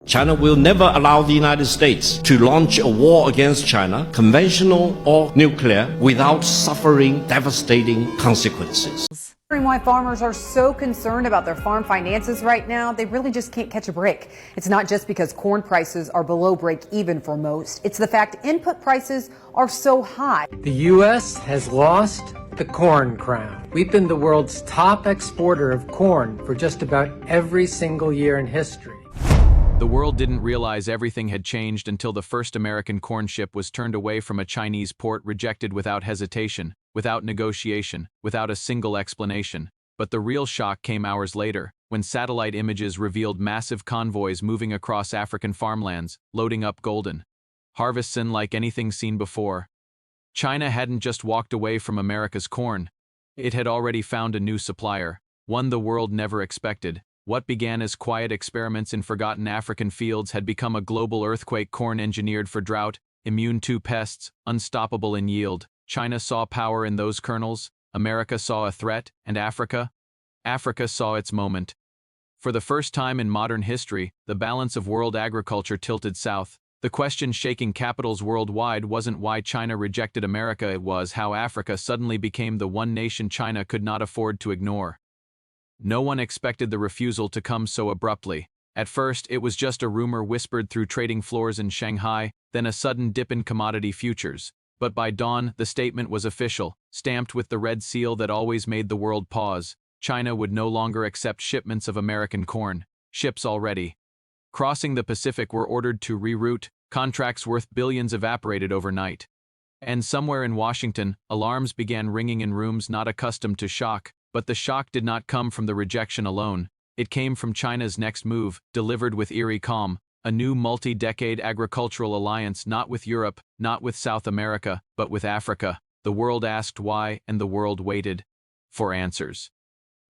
China will never allow the United States to launch a war against China, conventional or nuclear, without suffering devastating consequences. Why farmers are so concerned about their farm finances right now, they really just can't catch a break. It's not just because corn prices are below break even for most. It's the fact input prices are so high. The U.S. has lost the corn crown. We've been the world's top exporter of corn for just about every single year in history. The world didn't realize everything had changed until the first American corn ship was turned away from a Chinese port, rejected without hesitation, without negotiation, without a single explanation. But the real shock came hours later, when satellite images revealed massive convoys moving across African farmlands, loading up golden harvests unlike anything seen before. China hadn't just walked away from America's corn. It had already found a new supplier, one the world never expected. What began as quiet experiments in forgotten African fields had become a global earthquake: corn engineered for drought, immune to pests, unstoppable in yield. China saw power in those kernels, America saw a threat, and Africa saw its moment. For the first time in modern history, the balance of world agriculture tilted south. The question shaking capitals worldwide wasn't why China rejected America, it was how Africa suddenly became the one nation China could not afford to ignore. No one expected the refusal to come so abruptly. At first, it was just a rumor whispered through trading floors in Shanghai, then a sudden dip in commodity futures. But by dawn, the statement was official, stamped with the red seal that always made the world pause. China would no longer accept shipments of American corn. Ships already crossing the Pacific were ordered to reroute. Contracts worth billions evaporated overnight. And somewhere in Washington, alarms began ringing in rooms not accustomed to shock. But the shock did not come from the rejection alone. It came from China's next move, delivered with eerie calm, a new multi-decade agricultural alliance, not with Europe, not with South America, but with Africa. The world asked why, and the world waited for answers.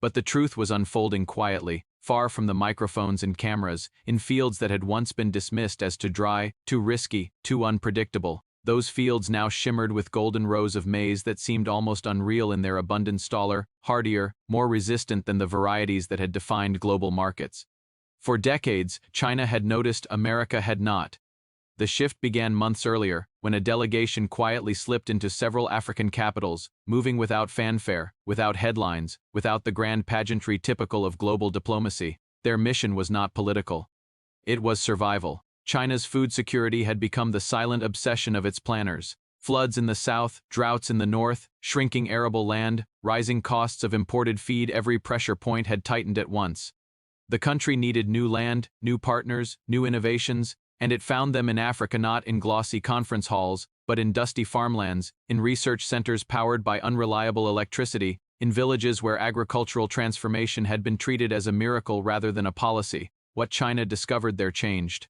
But the truth was unfolding quietly, far from the microphones and cameras, in fields that had once been dismissed as too dry, too risky, too unpredictable. Those fields now shimmered with golden rows of maize that seemed almost unreal in their abundance, taller, hardier, more resistant than the varieties that had defined global markets. For decades, China had noticed, America had not. The shift began months earlier, when a delegation quietly slipped into several African capitals, moving without fanfare, without headlines, without the grand pageantry typical of global diplomacy. Their mission was not political. It was survival. China's food security had become the silent obsession of its planners. Floods in the south, droughts in the north, shrinking arable land, rising costs of imported feed, every pressure point had tightened at once. The country needed new land, new partners, new innovations, and it found them in Africa, not in glossy conference halls, but in dusty farmlands, in research centers powered by unreliable electricity, in villages where agricultural transformation had been treated as a miracle rather than a policy. What China discovered there changed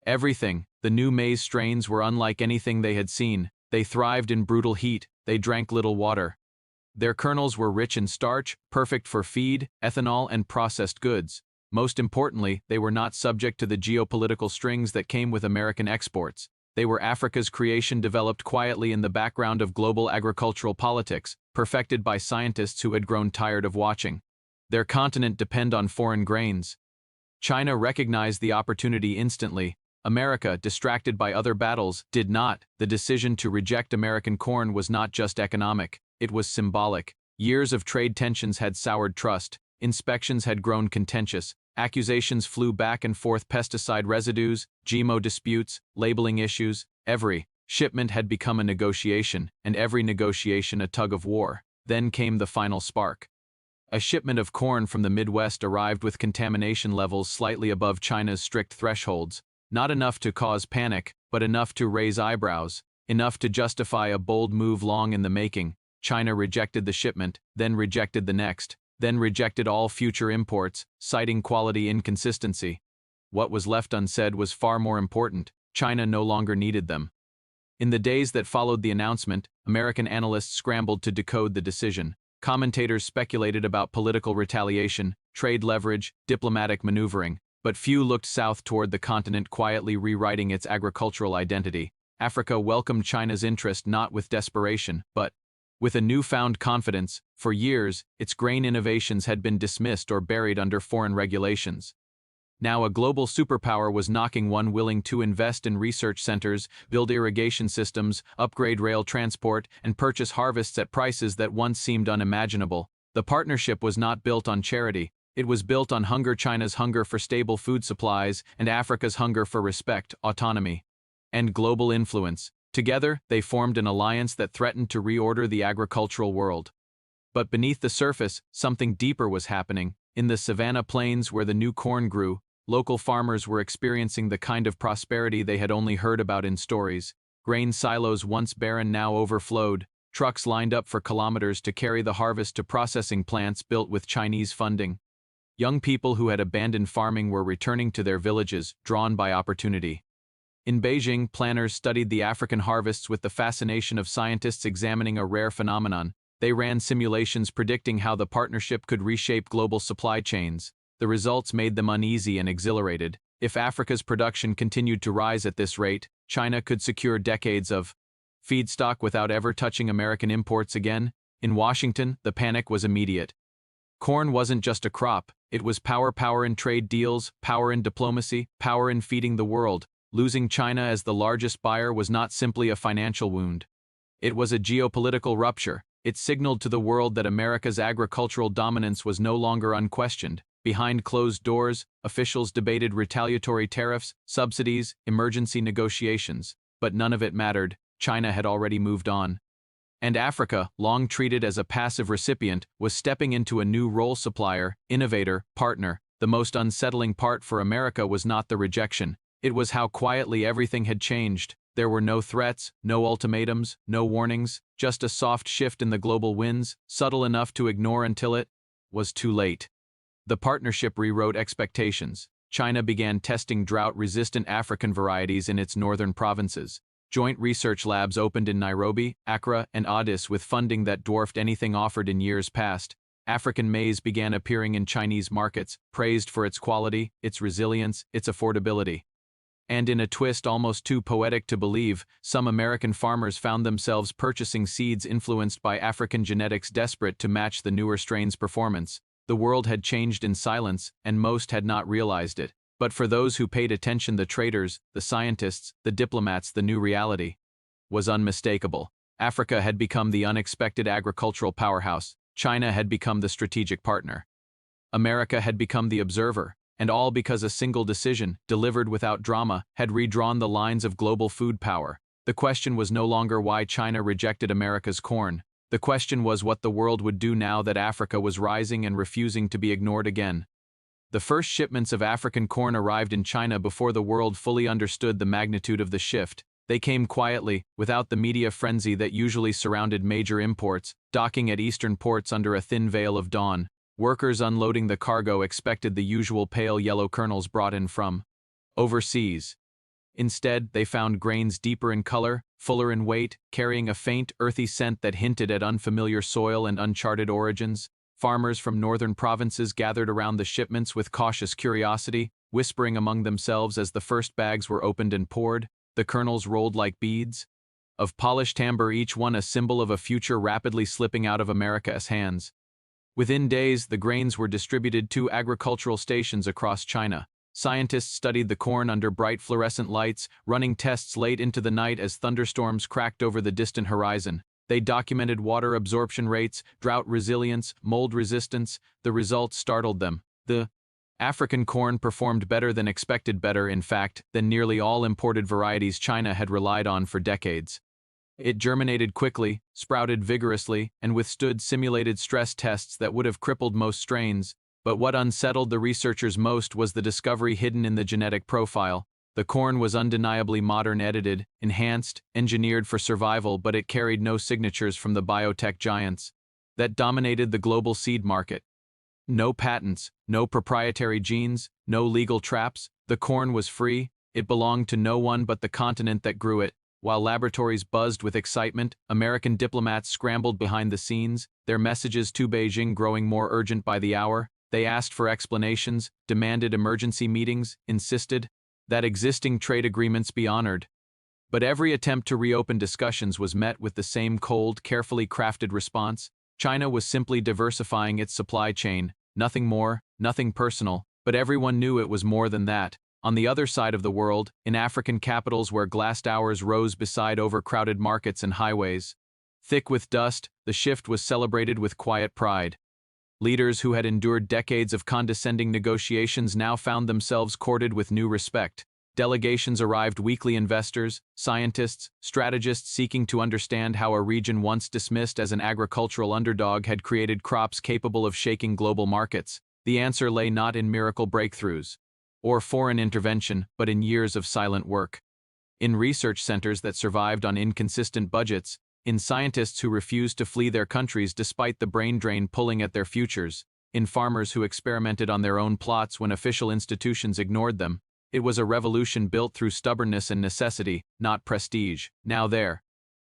everything. The new maize strains were unlike anything they had seen. They thrived in brutal heat. They drank little water. Their kernels were rich in starch, perfect for feed, ethanol, and processed goods. Most importantly, they were not subject to the geopolitical strings that came with American exports. They were Africa's creation, developed quietly in the background of global agricultural politics, perfected by scientists who had grown tired of watching their continent depend on foreign grains. China recognized the opportunity instantly. America, distracted by other battles, did not. The decision to reject American corn was not just economic, it was symbolic. Years of trade tensions had soured trust, inspections had grown contentious, accusations flew back and forth, pesticide residues, GMO disputes, labeling issues. Every shipment had become a negotiation, and every negotiation a tug of war. Then came the final spark. A shipment of corn from the Midwest arrived with contamination levels slightly above China's strict thresholds. Not enough to cause panic, but enough to raise eyebrows, enough to justify a bold move long in the making. China rejected the shipment, then rejected the next, then rejected all future imports, citing quality inconsistency. What was left unsaid was far more important. China no longer needed them. In the days that followed the announcement, American analysts scrambled to decode the decision. Commentators speculated about political retaliation, trade leverage, diplomatic maneuvering. But few looked south toward the continent quietly rewriting its agricultural identity. Africa welcomed China's interest not with desperation, but with a newfound confidence. For years, its grain innovations had been dismissed or buried under foreign regulations. Now a global superpower was knocking one willing to invest in research centers, build irrigation systems, upgrade rail transport, and purchase harvests at prices that once seemed unimaginable. The partnership was not built on charity. It was built on hunger, China's hunger for stable food supplies, and Africa's hunger for respect, autonomy, and global influence. Together, they formed an alliance that threatened to reorder the agricultural world. But beneath the surface, something deeper was happening. In the savanna plains where the new corn grew, local farmers were experiencing the kind of prosperity they had only heard about in stories. Grain silos once barren now overflowed. Trucks lined up for kilometers to carry the harvest to processing plants built with Chinese funding. Young people who had abandoned farming were returning to their villages, drawn by opportunity. In Beijing, planners studied the African harvests with the fascination of scientists examining a rare phenomenon. They ran simulations predicting how the partnership could reshape global supply chains. The results made them uneasy and exhilarated. If Africa's production continued to rise at this rate, China could secure decades of feedstock without ever touching American imports again. In Washington, the panic was immediate. Corn wasn't just a crop, it was power in trade deals, power in diplomacy, power in feeding the world. Losing China as the largest buyer was not simply a financial wound. It was a geopolitical rupture. It signaled to the world that America's agricultural dominance was no longer unquestioned. Behind closed doors, officials debated retaliatory tariffs, subsidies, emergency negotiations. But none of it mattered. China had already moved on. And Africa, long treated as a passive recipient, was stepping into a new role: supplier, innovator, partner. The most unsettling part for America was not the rejection. It was how quietly everything had changed. There were no threats, no ultimatums, no warnings, just a soft shift in the global winds, subtle enough to ignore until it was too late. The partnership rewrote expectations. China began testing drought-resistant African varieties in its northern provinces. Joint research labs opened in Nairobi, Accra, and Addis with funding that dwarfed anything offered in years past. African maize began appearing in Chinese markets, praised for its quality, its resilience, its affordability. And in a twist almost too poetic to believe, some American farmers found themselves purchasing seeds influenced by African genetics, desperate to match the newer strain's performance. The world had changed in silence, and most had not realized it. But for those who paid attention, the traders, the scientists, the diplomats, the new reality was unmistakable. Africa had become the unexpected agricultural powerhouse. China had become the strategic partner. America had become the observer. And all because a single decision, delivered without drama, had redrawn the lines of global food power. The question was no longer why China rejected America's corn. The question was what the world would do now that Africa was rising and refusing to be ignored again. The first shipments of African corn arrived in China before the world fully understood the magnitude of the shift. They came quietly, without the media frenzy that usually surrounded major imports, docking at eastern ports under a thin veil of dawn. Workers unloading the cargo expected the usual pale yellow kernels brought in from overseas. Instead, they found grains deeper in color, fuller in weight, carrying a faint, earthy scent that hinted at unfamiliar soil and uncharted origins. Farmers from northern provinces gathered around the shipments with cautious curiosity, whispering among themselves as the first bags were opened and poured. The kernels rolled like beads of polished amber, each one a symbol of a future rapidly slipping out of America's hands. Within days, the grains were distributed to agricultural stations across China. Scientists studied the corn under bright fluorescent lights, running tests late into the night as thunderstorms cracked over the distant horizon. They documented water absorption rates, drought resilience, mold resistance. The results startled them. The African corn performed better than expected, better, in fact, than nearly all imported varieties China had relied on for decades. It germinated quickly, sprouted vigorously, and withstood simulated stress tests that would have crippled most strains. But what unsettled the researchers most was the discovery hidden in the genetic profile. The corn was undeniably modern, edited, enhanced, engineered for survival, but it carried no signatures from the biotech giants that dominated the global seed market. No patents, no proprietary genes, no legal traps. The corn was free. It belonged to no one but the continent that grew it. While laboratories buzzed with excitement, American diplomats scrambled behind the scenes, their messages to Beijing growing more urgent by the hour. They asked for explanations, demanded emergency meetings, insisted that existing trade agreements be honored. But every attempt to reopen discussions was met with the same cold, carefully crafted response. China was simply diversifying its supply chain, nothing more, nothing personal. But everyone knew it was more than that. On the other side of the world, in African capitals where glass towers rose beside overcrowded markets and highways, thick with dust, the shift was celebrated with quiet pride. Leaders who had endured decades of condescending negotiations now found themselves courted with new respect. Delegations arrived weekly, investors, scientists, strategists seeking to understand how a region once dismissed as an agricultural underdog had created crops capable of shaking global markets. The answer lay not in miracle breakthroughs or foreign intervention, but in years of silent work. In research centers that survived on inconsistent budgets, in scientists who refused to flee their countries despite the brain drain pulling at their futures, in farmers who experimented on their own plots when official institutions ignored them. It was a revolution built through stubbornness and necessity, not prestige. Now there.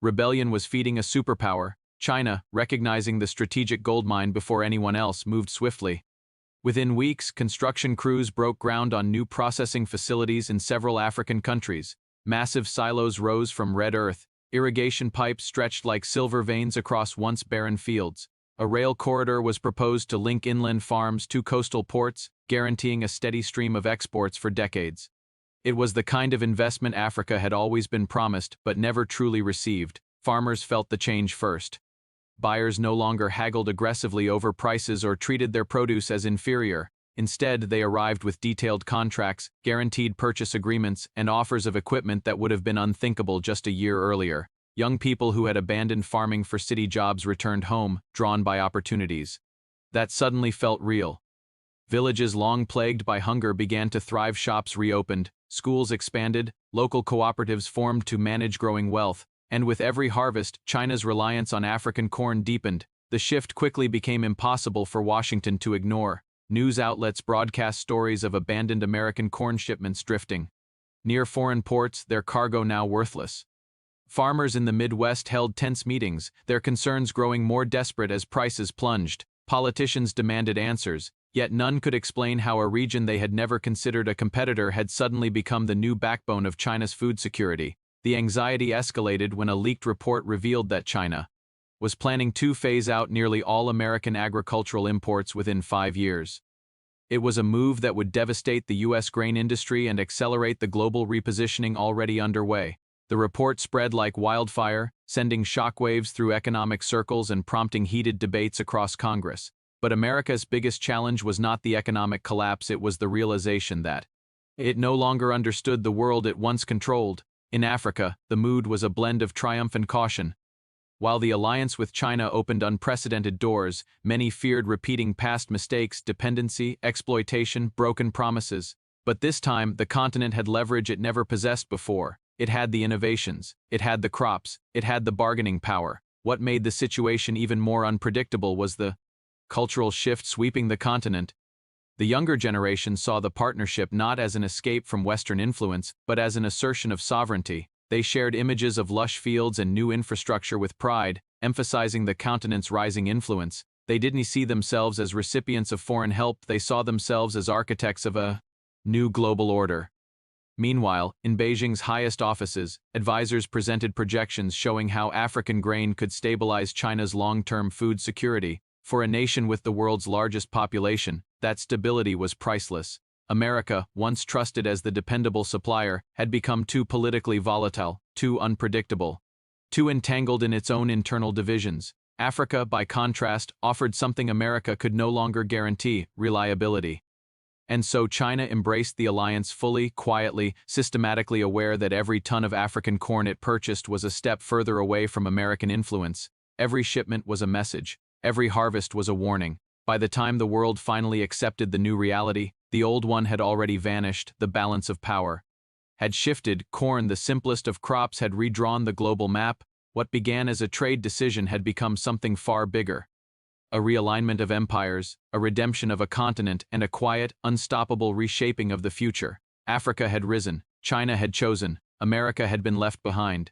Rebellion was feeding a superpower. China, recognizing the strategic goldmine before anyone else, moved swiftly. Within weeks, construction crews broke ground on new processing facilities in several African countries. Massive silos rose from red earth. Irrigation pipes stretched like silver veins across once barren fields. A rail corridor was proposed to link inland farms to coastal ports, guaranteeing a steady stream of exports for decades. It was the kind of investment Africa had always been promised but never truly received. Farmers felt the change first. Buyers no longer haggled aggressively over prices or treated their produce as inferior. Instead, they arrived with detailed contracts, guaranteed purchase agreements, and offers of equipment that would have been unthinkable just a year earlier. Young people who had abandoned farming for city jobs returned home, drawn by opportunities. That suddenly felt real. Villages long plagued by hunger began to thrive, shops reopened, schools expanded, local cooperatives formed to manage growing wealth, and with every harvest, China's reliance on African corn deepened. The shift quickly became impossible for Washington to ignore. News outlets broadcast stories of abandoned American corn shipments drifting near foreign ports, their cargo now worthless. Farmers in the Midwest held tense meetings, their concerns growing more desperate as prices plunged. Politicians demanded answers, yet none could explain how a region they had never considered a competitor had suddenly become the new backbone of China's food security. The anxiety escalated when a leaked report revealed that China was planning to phase out nearly all American agricultural imports within 5 years. It was a move that would devastate the U.S. grain industry and accelerate the global repositioning already underway. The report spread like wildfire, sending shockwaves through economic circles and prompting heated debates across Congress. But America's biggest challenge was not the economic collapse, it was the realization that it no longer understood the world it once controlled. In Africa, the mood was a blend of triumph and caution. While the alliance with China opened unprecedented doors, many feared repeating past mistakes, dependency, exploitation, broken promises. But this time, the continent had leverage it never possessed before. It had the innovations, it had the crops, it had the bargaining power. What made the situation even more unpredictable was the cultural shift sweeping the continent. The younger generation saw the partnership not as an escape from Western influence, but as an assertion of sovereignty. They shared images of lush fields and new infrastructure with pride, emphasizing the continent's rising influence. They didn't see themselves as recipients of foreign help, they saw themselves as architects of a new global order. Meanwhile, in Beijing's highest offices, advisors presented projections showing how African grain could stabilize China's long-term food security. For a nation with the world's largest population, that stability was priceless. America, once trusted as the dependable supplier, had become too politically volatile, too unpredictable, too entangled in its own internal divisions. Africa, by contrast, offered something America could no longer guarantee: reliability. And so China embraced the alliance fully, quietly, systematically aware that every ton of African corn it purchased was a step further away from American influence. Every shipment was a message. Every harvest was a warning. By the time the world finally accepted the new reality, the old one had already vanished. The balance of power had shifted. Corn, the simplest of crops, had redrawn the global map. What began as a trade decision had become something far bigger. A realignment of empires, a redemption of a continent, and a quiet, unstoppable reshaping of the future. Africa had risen, China had chosen, America had been left behind.